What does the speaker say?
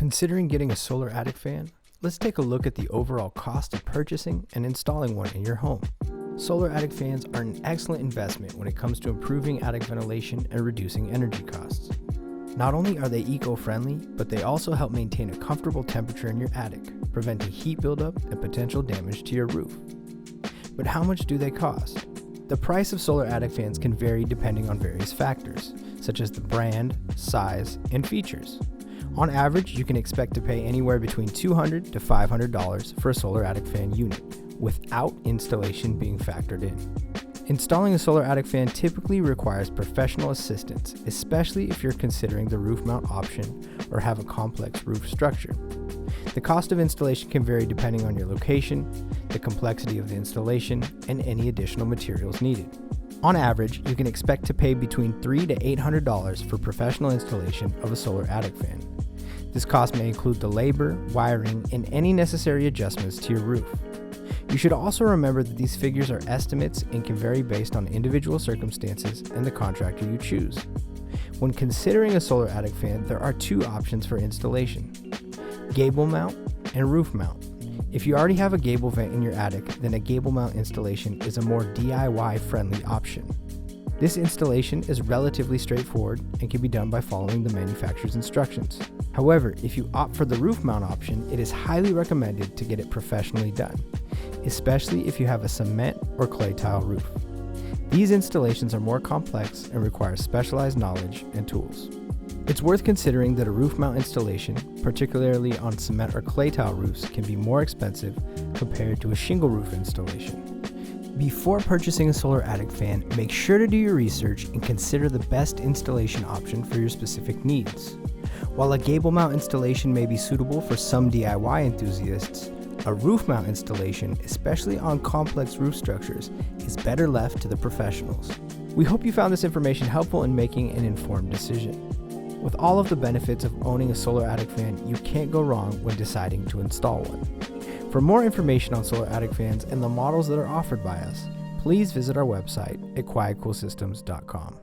Considering getting a solar attic fan? Let's take a look at the overall cost of purchasing and installing one in your home. Solar attic fans are an excellent investment when it comes to improving attic ventilation and reducing energy costs. Not only are they eco-friendly, but they also help maintain a comfortable temperature in your attic, preventing heat buildup and potential damage to your roof. But how much do they cost? The price of solar attic fans can vary depending on various factors, such as the brand, size, and features. On average, you can expect to pay anywhere between $200 to $500 for a solar attic fan unit, without installation being factored in. Installing a solar attic fan typically requires professional assistance, especially if you're considering the roof mount option or have a complex roof structure. The cost of installation can vary depending on your location, the complexity of the installation, and any additional materials needed. On average, you can expect to pay between $300 to $800 for professional installation of a solar attic fan. This cost may include the labor, wiring, and any necessary adjustments to your roof. You should also remember that these figures are estimates and can vary based on individual circumstances and the contractor you choose. When considering a solar attic fan, there are two options for installation: gable mount and roof mount. If you already have a gable vent in your attic, then a gable mount installation is a more DIY-friendly option. This installation is relatively straightforward and can be done by following the manufacturer's instructions. However, if you opt for the roof mount option, it is highly recommended to get it professionally done, especially if you have a cement or clay tile roof. These installations are more complex and require specialized knowledge and tools. It's worth considering that a roof mount installation, particularly on cement or clay tile roofs, can be more expensive compared to a shingle roof installation. Before purchasing a solar attic fan, make sure to do your research and consider the best installation option for your specific needs. While a gable mount installation may be suitable for some DIY enthusiasts, a roof mount installation, especially on complex roof structures, is better left to the professionals. We hope you found this information helpful in making an informed decision. With all of the benefits of owning a solar attic fan, you can't go wrong when deciding to install one. For more information on solar attic fans and the models that are offered by us, please visit our website at quietcoolsystems.com.